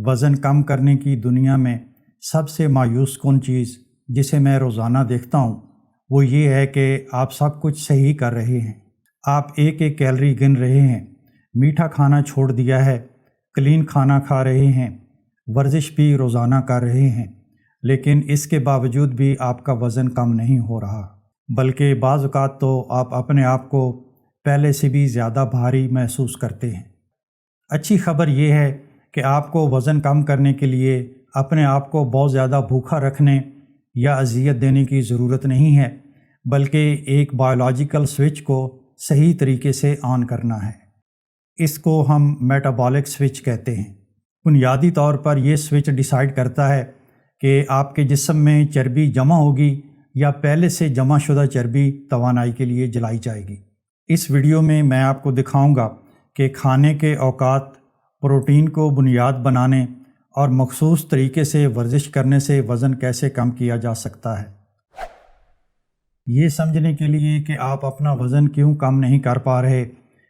وزن کم کرنے کی دنیا میں سب سے مایوس کن چیز جسے میں روزانہ دیکھتا ہوں وہ یہ ہے کہ آپ سب کچھ صحیح کر رہے ہیں، آپ ایک ایک کیلری گن رہے ہیں، میٹھا کھانا چھوڑ دیا ہے، کلین کھانا کھا رہے ہیں، ورزش بھی روزانہ کر رہے ہیں، لیکن اس کے باوجود بھی آپ کا وزن کم نہیں ہو رہا، بلکہ بعض اوقات تو آپ اپنے آپ کو پہلے سے بھی زیادہ بھاری محسوس کرتے ہیں۔ اچھی خبر یہ ہے کہ آپ کو وزن کم کرنے کے لیے اپنے آپ کو بہت زیادہ بھوکا رکھنے یا اذیت دینے کی ضرورت نہیں ہے، بلکہ ایک بایولوجیکل سوئچ کو صحیح طریقے سے آن کرنا ہے۔ اس کو ہم میٹابولک سوئچ کہتے ہیں۔ بنیادی طور پر یہ سوئچ ڈیسائیڈ کرتا ہے کہ آپ کے جسم میں چربی جمع ہوگی یا پہلے سے جمع شدہ چربی توانائی کے لیے جلائی جائے گی۔ اس ویڈیو میں آپ کو دکھاؤں گا کہ کھانے کے اوقات، پروٹین کو بنیاد بنانے اور مخصوص طریقے سے ورزش کرنے سے وزن کیسے کم کیا جا سکتا ہے۔ یہ سمجھنے کے لیے کہ آپ اپنا وزن کیوں کم نہیں کر پا رہے،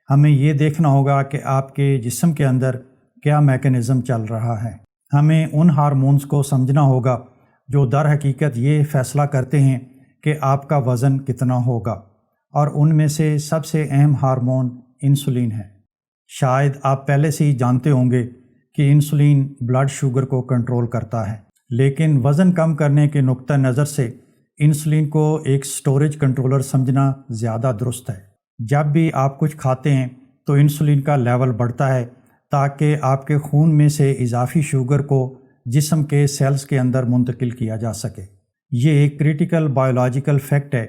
ہمیں یہ دیکھنا ہوگا کہ آپ کے جسم کے اندر کیا میکانزم چل رہا ہے۔ ہمیں ان ہارمونز کو سمجھنا ہوگا جو در حقیقت یہ فیصلہ کرتے ہیں کہ آپ کا وزن کتنا ہوگا، اور ان میں سے سب سے اہم ہارمون انسولین ہے۔ شاید آپ پہلے سے ہی جانتے ہوں گے کہ انسولین بلڈ شوگر کو کنٹرول کرتا ہے، لیکن وزن کم کرنے کے نقطہ نظر سے انسولین کو ایک سٹوریج کنٹرولر سمجھنا زیادہ درست ہے۔ جب بھی آپ کچھ کھاتے ہیں تو انسولین کا لیول بڑھتا ہے تاکہ آپ کے خون میں سے اضافی شوگر کو جسم کے سیلز کے اندر منتقل کیا جا سکے۔ یہ ایک کریٹیکل بایولوجیکل فیکٹ ہے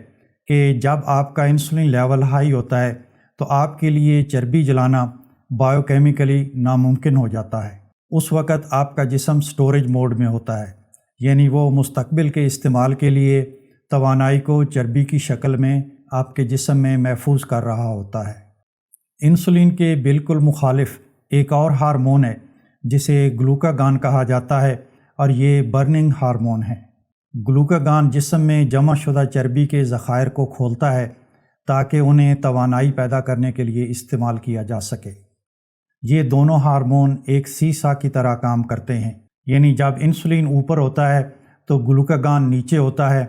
کہ جب آپ کا انسولین لیول ہائی ہوتا ہے تو آپ کے لیے چربی جلانا بایو کیمیکلی ناممکن ہو جاتا ہے۔ اس وقت آپ کا جسم سٹوریج موڈ میں ہوتا ہے، یعنی وہ مستقبل کے استعمال کے لیے توانائی کو چربی کی شکل میں آپ کے جسم میں محفوظ کر رہا ہوتا ہے۔ انسولین کے بالکل مخالف ایک اور ہارمون ہے جسے گلوکاگان کہا جاتا ہے، اور یہ برننگ ہارمون ہے۔ گلوکاگان جسم میں جمع شدہ چربی کے ذخائر کو کھولتا ہے تاکہ انہیں توانائی پیدا کرنے کے لیے استعمال کیا جا سکے۔ یہ دونوں ہارمون ایک سیسا کی طرح کام کرتے ہیں، یعنی جب انسولین اوپر ہوتا ہے تو گلوکاگان نیچے ہوتا ہے،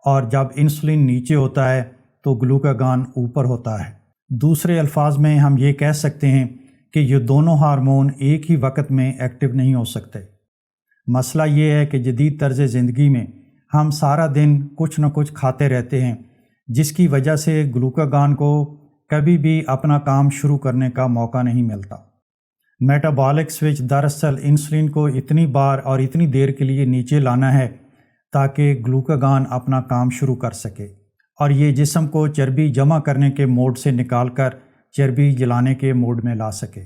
اور جب انسولین نیچے ہوتا ہے تو گلوکاگان اوپر ہوتا ہے۔ دوسرے الفاظ میں ہم یہ کہہ سکتے ہیں کہ یہ دونوں ہارمون ایک ہی وقت میں ایکٹیو نہیں ہو سکتے۔ مسئلہ یہ ہے کہ جدید طرز زندگی میں ہم سارا دن کچھ نہ کچھ کھاتے رہتے ہیں، جس کی وجہ سے گلوکاگان کو کبھی بھی اپنا کام شروع کرنے کا موقع نہیں ملتا۔ میٹابولک سوئچ دراصل انسولین کو اتنی بار اور اتنی دیر کے لیے نیچے لانا ہے تاکہ گلوکاگان اپنا کام شروع کر سکے، اور یہ جسم کو چربی جمع کرنے کے موڈ سے نکال کر چربی جلانے کے موڈ میں لا سکے۔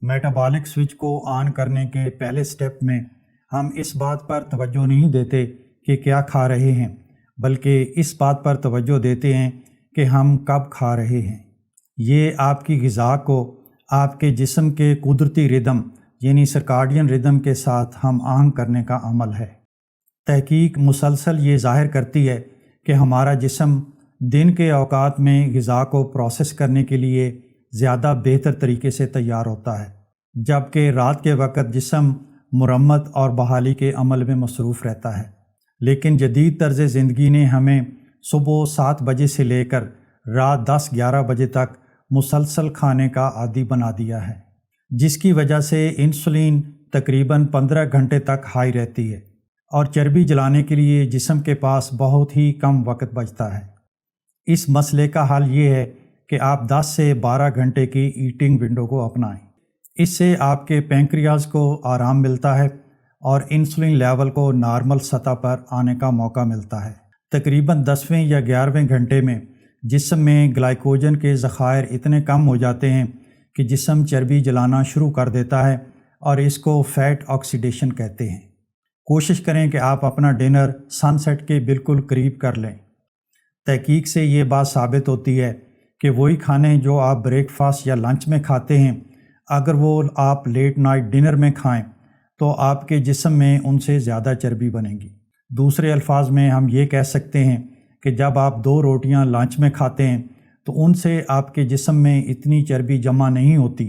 میٹابولک سوئچ کو آن کرنے کے پہلے سٹیپ میں ہم اس بات پر توجہ نہیں دیتے کہ کیا کھا رہے ہیں، بلکہ اس بات پر توجہ دیتے ہیں کہ ہم کب کھا رہے ہیں۔ یہ آپ کی غذا کو آپ کے جسم کے قدرتی ردم یعنی سرکاڈین ردم کے ساتھ ہم آہنگ کرنے کا عمل ہے۔ تحقیق مسلسل یہ ظاہر کرتی ہے کہ ہمارا جسم دن کے اوقات میں غذا کو پروسیس کرنے کے لیے زیادہ بہتر طریقے سے تیار ہوتا ہے، جبکہ رات کے وقت جسم مرمت اور بحالی کے عمل میں مصروف رہتا ہے۔ لیکن جدید طرز زندگی نے ہمیں صبح 7 بجے سے لے کر رات 10-11 بجے تک مسلسل کھانے کا عادی بنا دیا ہے، جس کی وجہ سے انسولین تقریباً 15 گھنٹے تک ہائی رہتی ہے، اور چربی جلانے کے لیے جسم کے پاس بہت ہی کم وقت بچتا ہے۔ اس مسئلے کا حل یہ ہے کہ آپ 10 سے 12 گھنٹے کی ایٹنگ ونڈو کو اپنائیں۔ اس سے آپ کے پینکریاز کو آرام ملتا ہے اور انسولین لیول کو نارمل سطح پر آنے کا موقع ملتا ہے۔ تقریباً 10ویں یا 11ویں گھنٹے میں جسم میں گلائکوجن کے ذخائر اتنے کم ہو جاتے ہیں کہ جسم چربی جلانا شروع کر دیتا ہے، اور اس کو فیٹ آکسیڈیشن کہتے ہیں۔ کوشش کریں کہ آپ اپنا ڈنر سن سیٹ کے بالکل قریب کر لیں۔ تحقیق سے یہ بات ثابت ہوتی ہے کہ وہی کھانے جو آپ بریک فاسٹ یا لنچ میں کھاتے ہیں، اگر وہ آپ لیٹ نائٹ ڈنر میں کھائیں تو آپ کے جسم میں ان سے زیادہ چربی بنے گی۔ دوسرے الفاظ میں ہم یہ کہہ سکتے ہیں کہ جب آپ 2 روٹیاں لنچ میں کھاتے ہیں تو ان سے آپ کے جسم میں اتنی چربی جمع نہیں ہوتی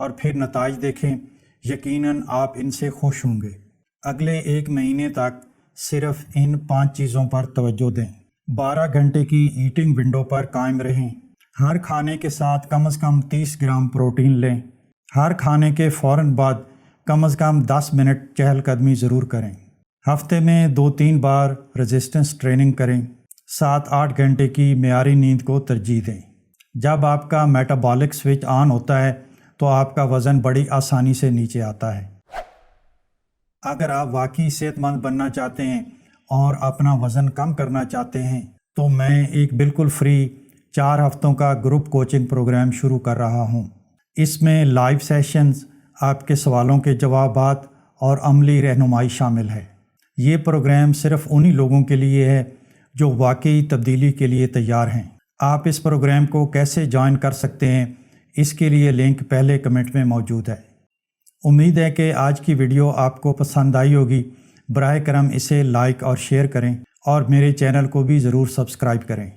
اور پھر نتائج دیکھیں، یقیناً آپ ان سے خوش ہوں گے۔ اگلے 1 مہینے تک صرف ان 5 چیزوں پر توجہ دیں۔ 12 گھنٹے کی ایٹنگ ونڈو پر قائم رہیں۔ ہر کھانے کے ساتھ کم از کم 30 گرام پروٹین لیں۔ ہر کھانے کے فوراً بعد کم از کم 10 منٹ چہل قدمی ضرور کریں۔ ہفتے میں 2-3 بار ریزسٹنس ٹریننگ کریں۔ 7-8 گھنٹے کی معیاری نیند کو ترجیح دیں۔ جب آپ کا میٹابولک سوئچ آن ہوتا ہے تو آپ کا وزن بڑی آسانی سے نیچے آتا ہے۔ اگر آپ واقعی صحت مند بننا چاہتے ہیں اور اپنا وزن کم کرنا چاہتے ہیں تو میں ایک بالکل فری 4 ہفتوں کا گروپ کوچنگ پروگرام شروع کر رہا ہوں۔ اس میں لائیو سیشنز، آپ کے سوالوں کے جوابات اور عملی رہنمائی شامل ہے۔ یہ پروگرام صرف انہی لوگوں کے لیے ہے جو واقعی تبدیلی کے لیے تیار ہیں۔ آپ اس پروگرام کو کیسے جوائن کر سکتے ہیں، اس کے لیے لنک پہلے کمنٹ میں موجود ہے۔ امید ہے کہ آج کی ویڈیو آپ کو پسند آئی ہوگی۔ براہ کرم اسے لائک اور شیئر کریں اور میرے چینل کو بھی ضرور سبسکرائب کریں۔